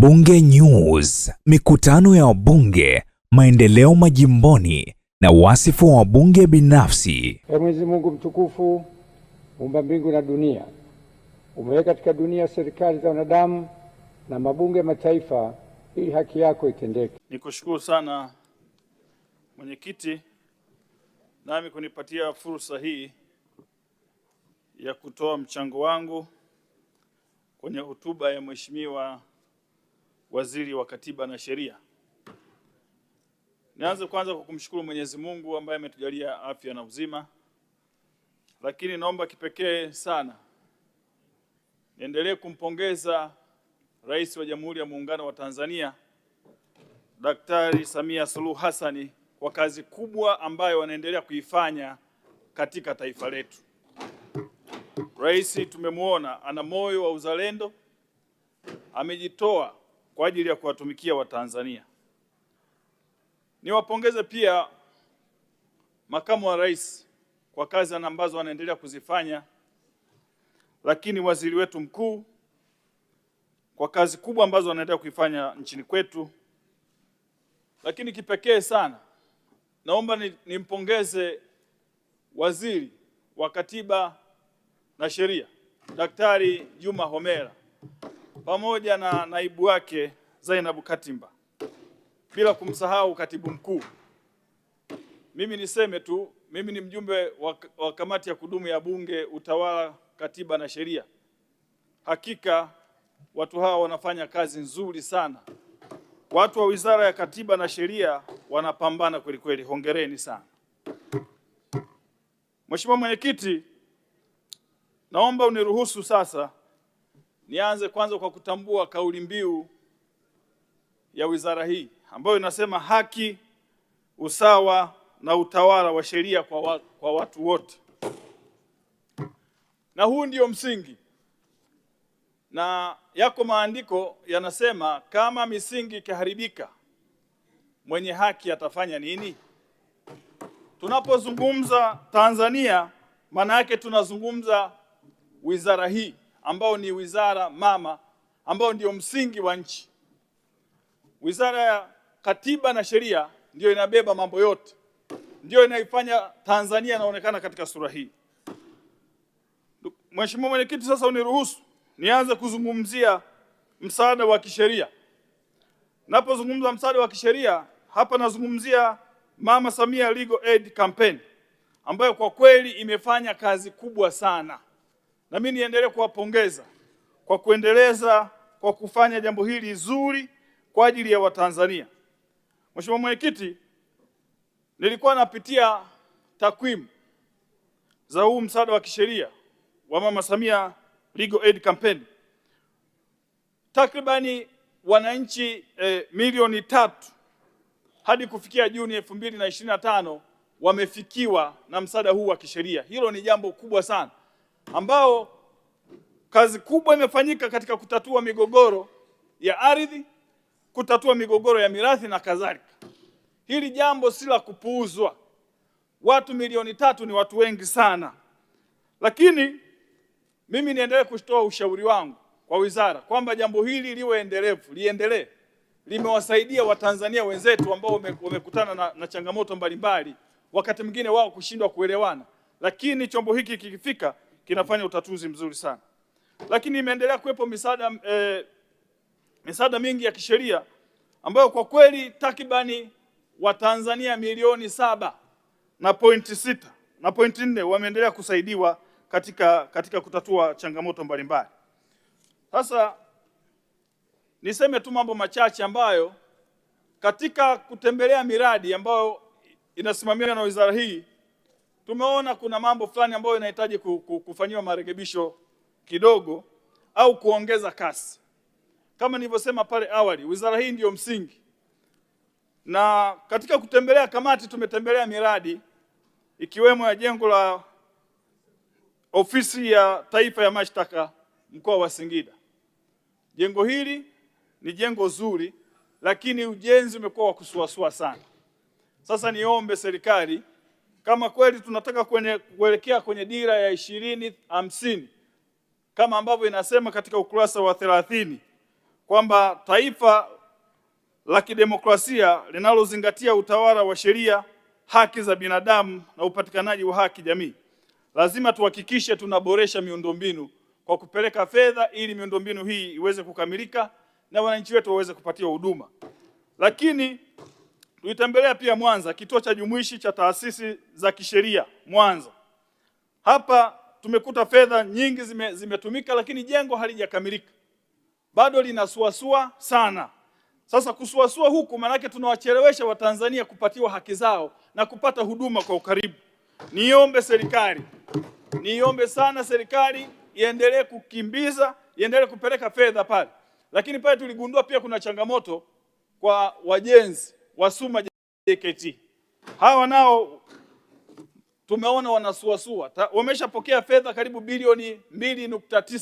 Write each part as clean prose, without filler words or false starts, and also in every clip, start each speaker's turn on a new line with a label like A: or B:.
A: Bunge News, mikutano ya wabunge, maendeleo majimboni na wasifu wa wabunge binafsi.
B: Ee Mwenyezi Mungu mtukufu, muumba mbingu na dunia, umeweka katika dunia serikali za wanadamu na mabunge mataifa ili haki yako itendeke.
C: Nikushukuru sana mwenyekiti nami kunipatia fursa hii ya kutoa mchango wangu kwenye hotuba ya Mheshimiwa Waziri wa Katiba na Sheria. Nianze kwanza kwa kumshukuru Mwenyezi Mungu ambaye ametujalia afya na uzima, lakini naomba kipekee sana niendelee kumpongeza Rais wa Jamhuri ya Muungano wa Tanzania Daktari Samia Suluhu Hassan kwa kazi kubwa ambayo wanaendelea kuifanya katika taifa letu. Rais tumemwona ana moyo wa uzalendo, amejitoa kwa ajili ya kuwatumikia Watanzania. Niwapongeze pia makamu wa rais kwa kazi ambazo anaendelea kuzifanya, lakini waziri wetu mkuu kwa kazi kubwa ambazo anaendelea kuifanya nchini kwetu. Lakini kipekee sana naomba nimpongeze Waziri wa Katiba na Sheria Daktari Juma Homera pamoja na naibu wake Zainabu Katimba, bila kumsahau katibu mkuu. Mimi niseme tu, mimi ni mjumbe wa kamati ya kudumu ya Bunge, Utawala, Katiba na Sheria. Hakika watu hawa wanafanya kazi nzuri sana. Watu wa Wizara ya Katiba na Sheria wanapambana kweli kweli, hongereni sana. Mheshimiwa Mwenyekiti, naomba uniruhusu sasa nianze kwanza kwa kutambua kauli mbiu ya wizara hii ambayo inasema haki, usawa na utawala wa sheria kwa watu wote. Na huu ndio msingi, na yako maandiko yanasema kama misingi ikiharibika, mwenye haki atafanya nini? Tunapozungumza Tanzania, maana yake tunazungumza wizara hii ambao ni wizara mama, ambao ndio msingi wa nchi. Wizara ya Katiba na Sheria ndio inabeba mambo yote, ndio inaifanya Tanzania inaonekana katika sura hii. Mheshimiwa Mwenyekiti, sasa uniruhusu nianze kuzungumzia msaada wa kisheria. Napozungumza msaada wa kisheria, hapa nazungumzia Mama Samia Legal Aid Campaign ambayo kwa kweli imefanya kazi kubwa sana. Na mimi niendelee kuwapongeza kwa kuendeleza, kwa kufanya jambo hili zuri kwa ajili ya Watanzania. Mheshimiwa Mwenyekiti, nilikuwa napitia takwimu za huu msaada wa kisheria wa Mama Samia Legal Aid Campaign. Takribani wananchi milioni 3 hadi kufikia Juni 2025 wamefikiwa na msaada huu wa kisheria. Hilo ni jambo kubwa sana, ambao kazi kubwa imefanyika katika kutatua migogoro ya ardhi, kutatua migogoro ya mirathi na kadhalika. Hili jambo si la kupuuzwa. Watu milioni 3 ni watu wengi sana. Lakini mimi niendelee kutoa ushauri wangu kwa wizara kwamba jambo hili liwe endelevu, liendelee. Limewasaidia Watanzania wenzetu ambao wamekutana na changamoto mbalimbali, wakati mwingine wao kushindwa kuelewana, lakini chombo hiki kikifika kinafanya utatuzi mzuri sana. Lakini imeendelea kuwepo misaada mingi ya kisheria ambayo kwa kweli takribani Watanzania milioni 7.4 wameendelea kusaidiwa katika kutatua changamoto mbalimbali. Sasa niseme tu mambo machache ambayo katika kutembelea miradi ambayo inasimamiwa na wizara hii tumeona kuna mambo fulani ambayo inahitaji kufanyiwa marekebisho kidogo au kuongeza kasi. Kama nilivyosema pale awali, wizara hii ndiyo msingi. Na katika kutembelea kamati tumetembelea miradi ikiwemo ya jengo la Ofisi ya Taifa ya Mashtaka mkoa wa Singida. Jengo hili ni jengo zuri, lakini ujenzi umekuwa wa kusuasua sana. Sasa niombe serikali, kama kweli tunataka kuelekea kwenye dira ya 2050 kama ambavyo inasema katika ukurasa wa 30, kwamba taifa la kidemokrasia linalozingatia utawala wa sheria, haki za binadamu na upatikanaji wa haki jamii, lazima tuhakikishe tunaboresha miundombinu kwa kupeleka fedha ili miundombinu hii iweze kukamilika na wananchi wetu waweze kupatiwa huduma. Lakini tulitembelea pia Mwanza, kituo cha jumuishi cha taasisi za kisheria Mwanza. Hapa tumekuta fedha nyingi zimetumika, lakini jengo halijakamilika, bado linasuasua sana. Sasa kusuasua huku manake tunawachelewesha Watanzania kupatiwa haki zao na kupata huduma kwa ukaribu. Niombe sana serikali iendelee kukimbiza, iendelee kupeleka fedha pale. Lakini pale tuligundua pia kuna changamoto kwa wajenzi wa SUMA JKT. Hawa nao tumeona wanasuasua. Wameshapokea fedha karibu bilioni 2.9,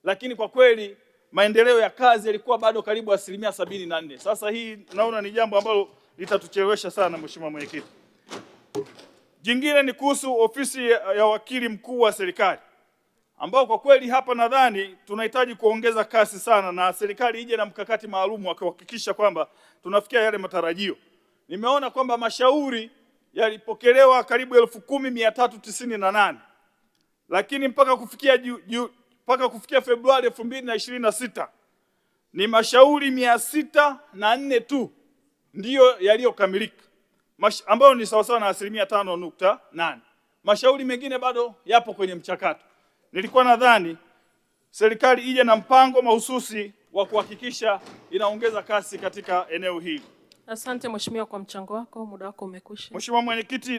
C: lakini kwa kweli maendeleo ya kazi yalikuwa bado karibu 74%. Sasa hii naona ni jambo ambalo litatuchelewesha sana, Mheshimiwa Mwenyekiti. Jingine ni kuhusu ofisi ya wakili mkuu wa serikali, ambao kwa kweli hapa nadhani tunahitaji kuongeza kasi sana, na serikali ije na mkakati maalum wa kuhakikisha kwamba tunafikia yale matarajio. Nimeona kwamba mashauri yalipokelewa karibu 10,398, lakini mpaka kufikia Februari 2026 ni mashauri 604 tu ndiyo yaliyokamilika, ambayo ni sawasawa na 5.8. Mashauri mengine bado yapo kwenye mchakato. Nilikuwa nadhani serikali ije na mpango mahususi wa kuhakikisha inaongeza kasi katika eneo hili.
D: Asante Mheshimiwa kwa mchango wako, muda wako umekwisha.
C: Mheshimiwa Mwenyekiti,